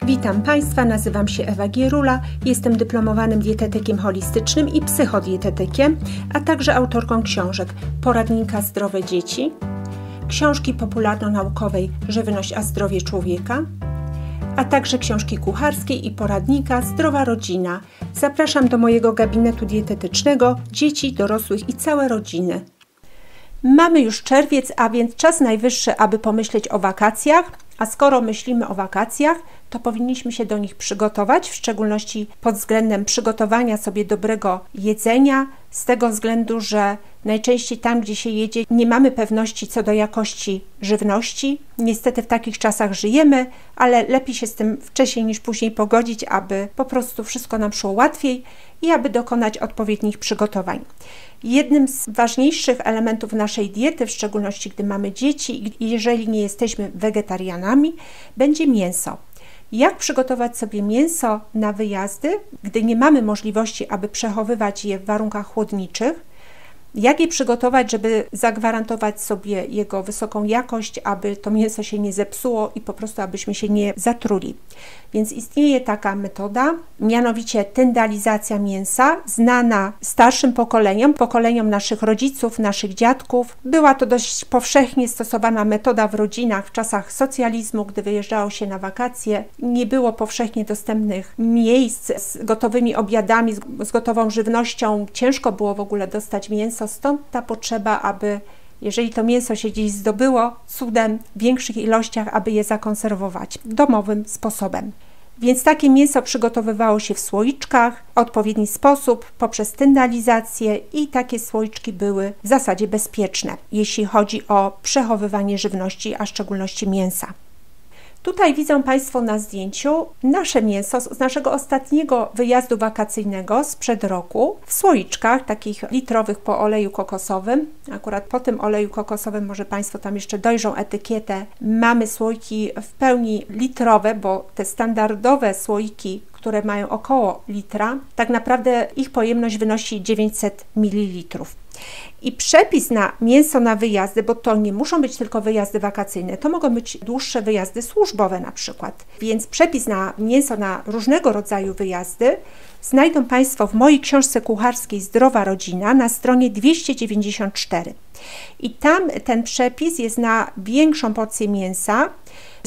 Witam Państwa, nazywam się Ewa Gierula, jestem dyplomowanym dietetykiem holistycznym i psychodietetykiem, a także autorką książek Poradnika Zdrowe Dzieci, książki popularno-naukowej Żywność a zdrowie człowieka, a także książki kucharskiej i poradnika Zdrowa Rodzina. Zapraszam do mojego gabinetu dietetycznego dzieci, dorosłych i całe rodziny. Mamy już czerwiec, a więc czas najwyższy, aby pomyśleć o wakacjach, a skoro myślimy o wakacjach, to powinniśmy się do nich przygotować, w szczególności pod względem przygotowania sobie dobrego jedzenia, z tego względu, że najczęściej tam, gdzie się jedzie, nie mamy pewności co do jakości żywności. Niestety w takich czasach żyjemy, ale lepiej się z tym wcześniej niż później pogodzić, aby po prostu wszystko nam szło łatwiej i aby dokonać odpowiednich przygotowań. Jednym z ważniejszych elementów naszej diety, w szczególności gdy mamy dzieci i jeżeli nie jesteśmy wegetarianami, będzie mięso. Jak przygotować sobie mięso na wyjazdy, gdy nie mamy możliwości, aby przechowywać je w warunkach chłodniczych? Jak je przygotować, żeby zagwarantować sobie jego wysoką jakość, aby to mięso się nie zepsuło i po prostu abyśmy się nie zatruli? Więc istnieje taka metoda, mianowicie tyndalizacja mięsa, znana starszym pokoleniom naszych rodziców, naszych dziadków. Była to dość powszechnie stosowana metoda w rodzinach w czasach socjalizmu, gdy wyjeżdżało się na wakacje. Nie było powszechnie dostępnych miejsc z gotowymi obiadami, z gotową żywnością. Ciężko było w ogóle dostać mięso, stąd ta potrzeba, aby jeżeli to mięso się gdzieś zdobyło, cudem w większych ilościach, aby je zakonserwować domowym sposobem. Więc takie mięso przygotowywało się w słoiczkach w odpowiedni sposób poprzez tyndalizację i takie słoiczki były w zasadzie bezpieczne, jeśli chodzi o przechowywanie żywności, a w szczególności mięsa. Tutaj widzą Państwo na zdjęciu nasze mięso z naszego ostatniego wyjazdu wakacyjnego sprzed roku w słoiczkach takich litrowych po oleju kokosowym. Akurat po tym oleju kokosowym może Państwo tam jeszcze dojrzą etykietę. Mamy słoiki w pełni litrowe, bo te standardowe słoiki, które mają około litra, tak naprawdę ich pojemność wynosi 900 ml. I przepis na mięso na wyjazdy, bo to nie muszą być tylko wyjazdy wakacyjne, to mogą być dłuższe wyjazdy służbowe na przykład. Więc przepis na mięso na różnego rodzaju wyjazdy znajdą Państwo w mojej książce kucharskiej Zdrowa Rodzina na stronie 294. I tam ten przepis jest na większą porcję mięsa,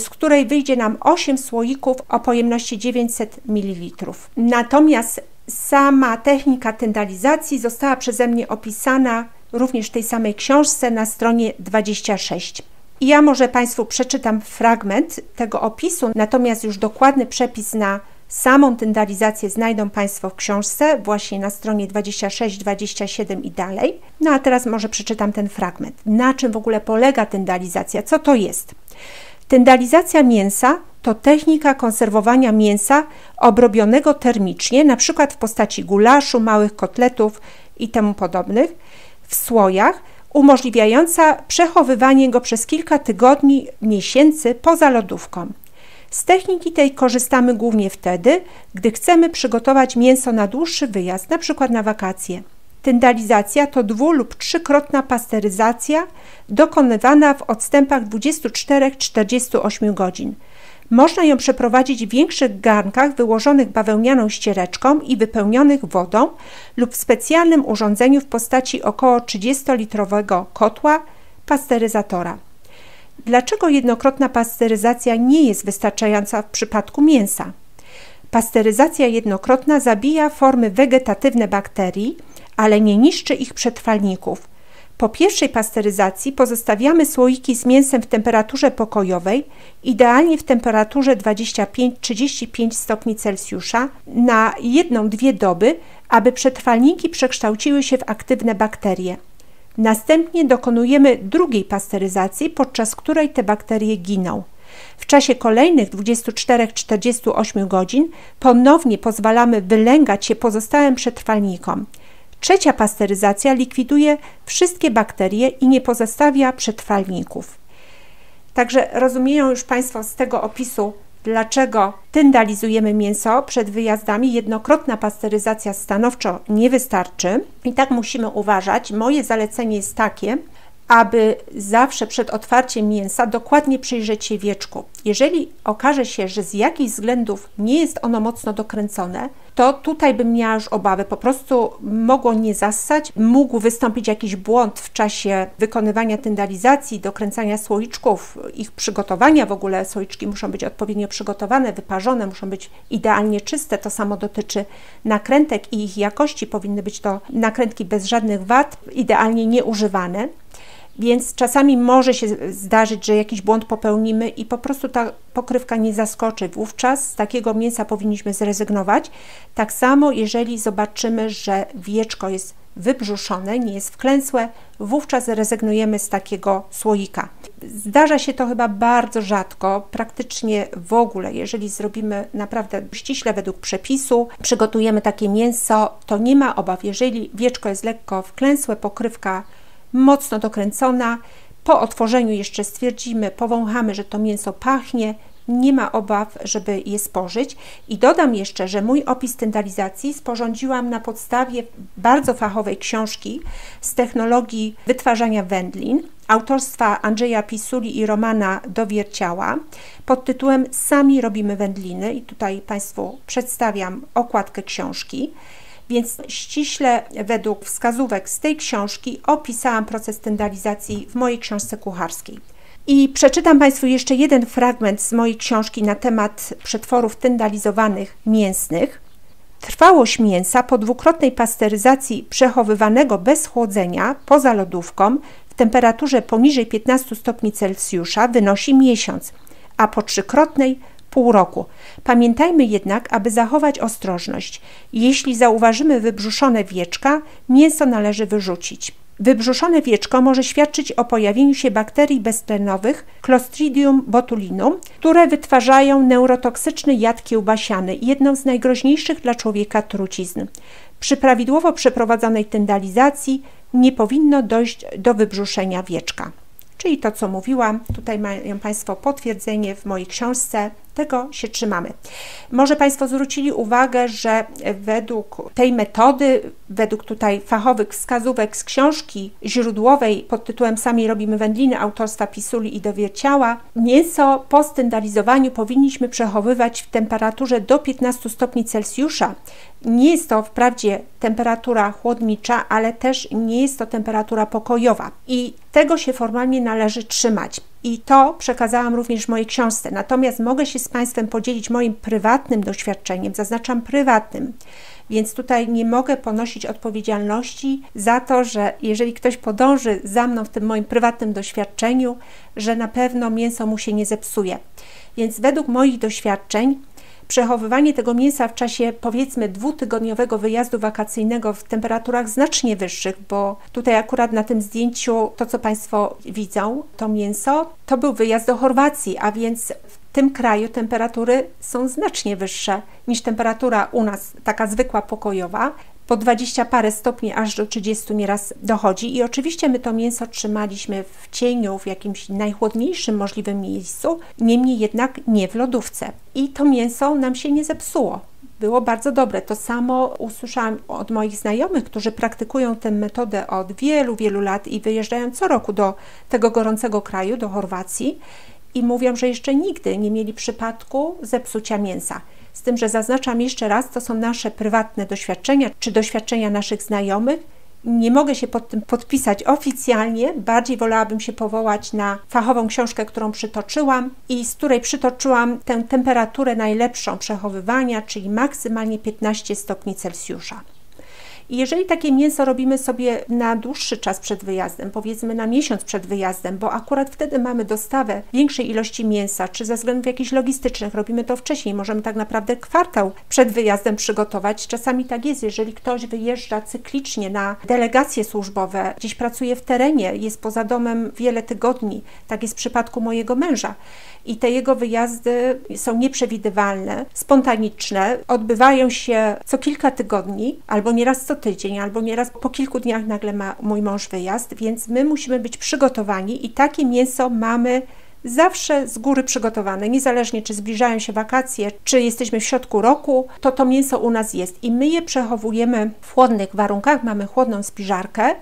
z której wyjdzie nam 8 słoików o pojemności 900 ml. Natomiast sama technika tyndalizacji została przeze mnie opisana również w tej samej książce na stronie 26. I ja może Państwu przeczytam fragment tego opisu, natomiast już dokładny przepis na samą tyndalizację znajdą Państwo w książce, właśnie na stronie 26, 27 i dalej. No a teraz może przeczytam ten fragment. Na czym w ogóle polega tyndalizacja? Co to jest? Tyndalizacja mięsa to technika konserwowania mięsa obrobionego termicznie, na przykład w postaci gulaszu, małych kotletów i temu podobnych, w słojach, umożliwiająca przechowywanie go przez kilka tygodni, miesięcy poza lodówką. Z techniki tej korzystamy głównie wtedy, gdy chcemy przygotować mięso na dłuższy wyjazd, na przykład na wakacje. Tyndalizacja to 2- lub 3-krotna pasteryzacja dokonywana w odstępach 24-48 godzin. Można ją przeprowadzić w większych garnkach wyłożonych bawełnianą ściereczką i wypełnionych wodą lub w specjalnym urządzeniu w postaci około 30-litrowego kotła pasteryzatora. Dlaczego jednokrotna pasteryzacja nie jest wystarczająca w przypadku mięsa? Pasteryzacja jednokrotna zabija formy wegetatywne bakterii, ale nie niszczy ich przetrwalników. Po pierwszej pasteryzacji pozostawiamy słoiki z mięsem w temperaturze pokojowej, idealnie w temperaturze 25-35 stopni Celsjusza, na 1-2 doby, aby przetrwalniki przekształciły się w aktywne bakterie. Następnie dokonujemy drugiej pasteryzacji, podczas której te bakterie giną. W czasie kolejnych 24-48 godzin ponownie pozwalamy wylęgać się pozostałym przetrwalnikom. Trzecia pasteryzacja likwiduje wszystkie bakterie i nie pozostawia przetrwalników. Także rozumieją już Państwo z tego opisu, dlaczego tyndalizujemy mięso przed wyjazdami. Jednokrotna pasteryzacja stanowczo nie wystarczy i tak musimy uważać. Moje zalecenie jest takie, aby zawsze przed otwarciem mięsa dokładnie przyjrzeć się wieczku. Jeżeli okaże się, że z jakichś względów nie jest ono mocno dokręcone, to tutaj bym miała już obawy, po prostu mogło nie zassać, mógł wystąpić jakiś błąd w czasie wykonywania tyndalizacji, dokręcania słoiczków, ich przygotowania w ogóle. Słoiczki muszą być odpowiednio przygotowane, wyparzone, muszą być idealnie czyste. To samo dotyczy nakrętek i ich jakości. Powinny być to nakrętki bez żadnych wad, idealnie nieużywane. Więc czasami może się zdarzyć, że jakiś błąd popełnimy i po prostu ta pokrywka nie zaskoczy. Wówczas z takiego mięsa powinniśmy zrezygnować. Tak samo, jeżeli zobaczymy, że wieczko jest wybrzuszone, nie jest wklęsłe, wówczas rezygnujemy z takiego słoika. Zdarza się to chyba bardzo rzadko, praktycznie w ogóle. Jeżeli zrobimy naprawdę ściśle według przepisu, przygotujemy takie mięso, to nie ma obaw. Jeżeli wieczko jest lekko wklęsłe, pokrywka mocno dokręcona, po otworzeniu jeszcze stwierdzimy, powąchamy, że to mięso pachnie, nie ma obaw, żeby je spożyć. I dodam jeszcze, że mój opis tyndalizacji sporządziłam na podstawie bardzo fachowej książki z technologii wytwarzania wędlin autorstwa Andrzeja Pisuli i Romana Dowierciała pod tytułem Sami robimy wędliny i tutaj Państwu przedstawiam okładkę książki. Więc ściśle według wskazówek z tej książki opisałam proces tyndalizacji w mojej książce kucharskiej. I przeczytam Państwu jeszcze jeden fragment z mojej książki na temat przetworów tyndalizowanych mięsnych. Trwałość mięsa po dwukrotnej pasteryzacji przechowywanego bez chłodzenia poza lodówką w temperaturze poniżej 15 stopni Celsjusza wynosi miesiąc, a po trzykrotnej pół roku. Pamiętajmy jednak, aby zachować ostrożność. Jeśli zauważymy wybrzuszone wieczka, mięso należy wyrzucić. Wybrzuszone wieczko może świadczyć o pojawieniu się bakterii beztlenowych Clostridium botulinum, które wytwarzają neurotoksyczny jad kiełbasiany, jedną z najgroźniejszych dla człowieka trucizn. Przy prawidłowo przeprowadzonej tyndalizacji nie powinno dojść do wybrzuszenia wieczka. Czyli to, co mówiłam, tutaj mają Państwo potwierdzenie w mojej książce, tego się trzymamy. Może Państwo zwrócili uwagę, że według tej metody, według tutaj fachowych wskazówek z książki źródłowej pod tytułem Sami robimy wędliny autorstwa Pisuli i Dowierciała, mięso po styndalizowaniu powinniśmy przechowywać w temperaturze do 15 stopni Celsjusza. Nie jest to wprawdzie temperatura chłodnicza, ale też nie jest to temperatura pokojowa i tego się formalnie należy trzymać. I to przekazałam również w mojej książce. Natomiast mogę się z Państwem podzielić moim prywatnym doświadczeniem, zaznaczam prywatnym, więc tutaj nie mogę ponosić odpowiedzialności za to, że jeżeli ktoś podąży za mną w tym moim prywatnym doświadczeniu, że na pewno mięso mu się nie zepsuje. Więc według moich doświadczeń przechowywanie tego mięsa w czasie powiedzmy 2-tygodniowego wyjazdu wakacyjnego w temperaturach znacznie wyższych, bo tutaj akurat na tym zdjęciu to, co Państwo widzą, to mięso, to był wyjazd do Chorwacji, a więc w tym kraju temperatury są znacznie wyższe niż temperatura u nas, taka zwykła pokojowa. Po 20 parę stopni aż do 30 nieraz dochodzi i oczywiście my to mięso trzymaliśmy w cieniu, w jakimś najchłodniejszym możliwym miejscu, niemniej jednak nie w lodówce. I to mięso nam się nie zepsuło. Było bardzo dobre. To samo usłyszałam od moich znajomych, którzy praktykują tę metodę od wielu, wielu lat i wyjeżdżają co roku do tego gorącego kraju, do Chorwacji i mówią, że jeszcze nigdy nie mieli przypadku zepsucia mięsa. Z tym, że zaznaczam jeszcze raz, to są nasze prywatne doświadczenia, czy doświadczenia naszych znajomych. Nie mogę się pod tym podpisać oficjalnie, bardziej wolałabym się powołać na fachową książkę, którą przytoczyłam i z której przytoczyłam tę temperaturę najlepszą przechowywania, czyli maksymalnie 15 stopni Celsjusza. I jeżeli takie mięso robimy sobie na dłuższy czas przed wyjazdem, powiedzmy na miesiąc przed wyjazdem, bo akurat wtedy mamy dostawę większej ilości mięsa, czy ze względów jakichś logistycznych, robimy to wcześniej, możemy tak naprawdę kwartał przed wyjazdem przygotować. Czasami tak jest, jeżeli ktoś wyjeżdża cyklicznie na delegacje służbowe, gdzieś pracuje w terenie, jest poza domem wiele tygodni, tak jest w przypadku mojego męża. I te jego wyjazdy są nieprzewidywalne, spontaniczne, odbywają się co kilka tygodni, albo nieraz co tydzień, albo nieraz po kilku dniach nagle ma mój mąż wyjazd, więc my musimy być przygotowani i takie mięso mamy zawsze z góry przygotowane, niezależnie czy zbliżają się wakacje, czy jesteśmy w środku roku, to mięso u nas jest i my je przechowujemy w chłodnych warunkach, mamy chłodną spiżarkę,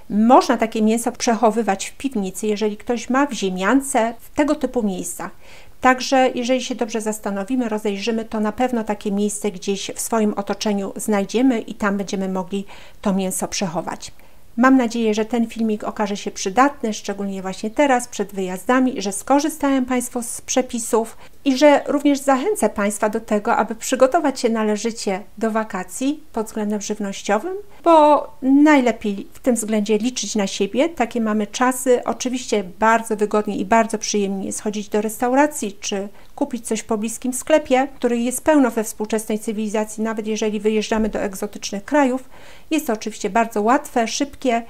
Można takie mięso przechowywać w piwnicy, jeżeli ktoś ma w ziemiance, w tego typu miejscach. Także jeżeli się dobrze zastanowimy, rozejrzymy, to na pewno takie miejsce gdzieś w swoim otoczeniu znajdziemy i tam będziemy mogli to mięso przechować. Mam nadzieję, że ten filmik okaże się przydatny, szczególnie właśnie teraz, przed wyjazdami, że skorzystają Państwo z przepisów i że również zachęcę Państwa do tego, aby przygotować się należycie do wakacji pod względem żywnościowym, bo najlepiej w tym względzie liczyć na siebie. Takie mamy czasy. Oczywiście bardzo wygodnie i bardzo przyjemnie jest chodzić do restauracji, czy kupić coś w pobliskim sklepie, których jest pełno we współczesnej cywilizacji, nawet jeżeli wyjeżdżamy do egzotycznych krajów. Jest to oczywiście bardzo łatwe, szybkie.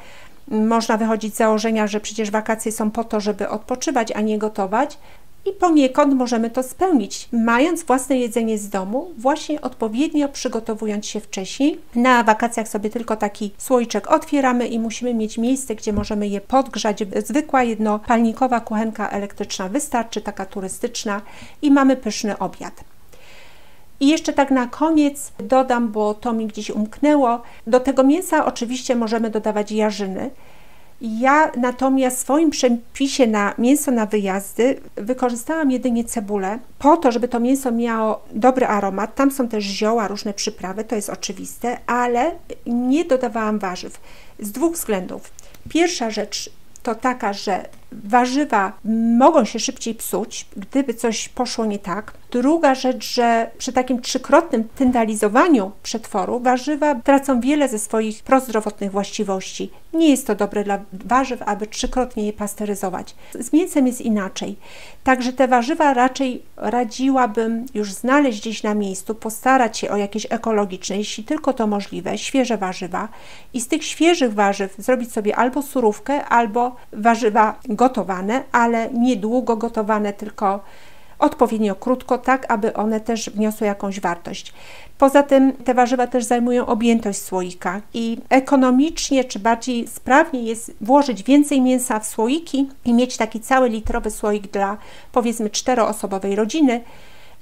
Można wychodzić z założenia, że przecież wakacje są po to, żeby odpoczywać, a nie gotować. I poniekąd możemy to spełnić, mając własne jedzenie z domu, właśnie odpowiednio przygotowując się wcześniej. Na wakacjach sobie tylko taki słoiczek otwieramy i musimy mieć miejsce, gdzie możemy je podgrzać. Zwykła jednopalnikowa kuchenka elektryczna wystarczy, taka turystyczna, i mamy pyszny obiad. I jeszcze tak na koniec dodam, bo to mi gdzieś umknęło, do tego mięsa oczywiście możemy dodawać jarzyny. Ja natomiast w swoim przepisie na mięso na wyjazdy wykorzystałam jedynie cebulę po to, żeby to mięso miało dobry aromat. Tam są też zioła, różne przyprawy, to jest oczywiste, ale nie dodawałam warzyw z dwóch względów. Pierwsza rzecz to taka, że warzywa mogą się szybciej psuć, gdyby coś poszło nie tak. Druga rzecz, że przy takim trzykrotnym tyndalizowaniu przetworu warzywa tracą wiele ze swoich prozdrowotnych właściwości. Nie jest to dobre dla warzyw, aby trzykrotnie je pasteryzować. Z mięsem jest inaczej. Także te warzywa raczej radziłabym już znaleźć gdzieś na miejscu, postarać się o jakieś ekologiczne, jeśli tylko to możliwe, świeże warzywa i z tych świeżych warzyw zrobić sobie albo surówkę, albo warzywa gotowane, ale nie długo gotowane, tylko odpowiednio krótko, tak aby one też wniosły jakąś wartość. Poza tym te warzywa też zajmują objętość słoika i ekonomicznie czy bardziej sprawnie jest włożyć więcej mięsa w słoiki i mieć taki cały litrowy słoik dla powiedzmy 4-osobowej rodziny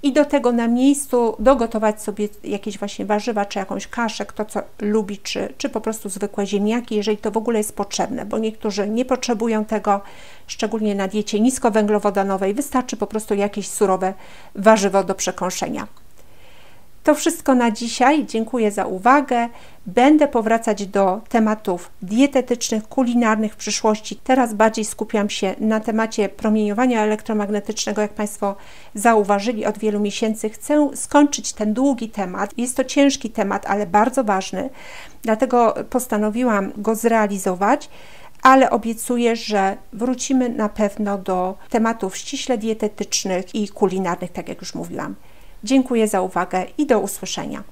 i do tego na miejscu dogotować sobie jakieś właśnie warzywa, czy jakąś kaszę, kto co lubi, czy po prostu zwykłe ziemniaki, jeżeli to w ogóle jest potrzebne, bo niektórzy nie potrzebują tego, szczególnie na diecie niskowęglowodanowej, wystarczy po prostu jakieś surowe warzywo do przekąszenia. To wszystko na dzisiaj. Dziękuję za uwagę. Będę powracać do tematów dietetycznych, kulinarnych w przyszłości. Teraz bardziej skupiam się na temacie promieniowania elektromagnetycznego. Jak Państwo zauważyli, od wielu miesięcy chcę skończyć ten długi temat. Jest to ciężki temat, ale bardzo ważny. Dlatego postanowiłam go zrealizować, ale obiecuję, że wrócimy na pewno do tematów ściśle dietetycznych i kulinarnych, tak jak już mówiłam. Dziękuję za uwagę i do usłyszenia.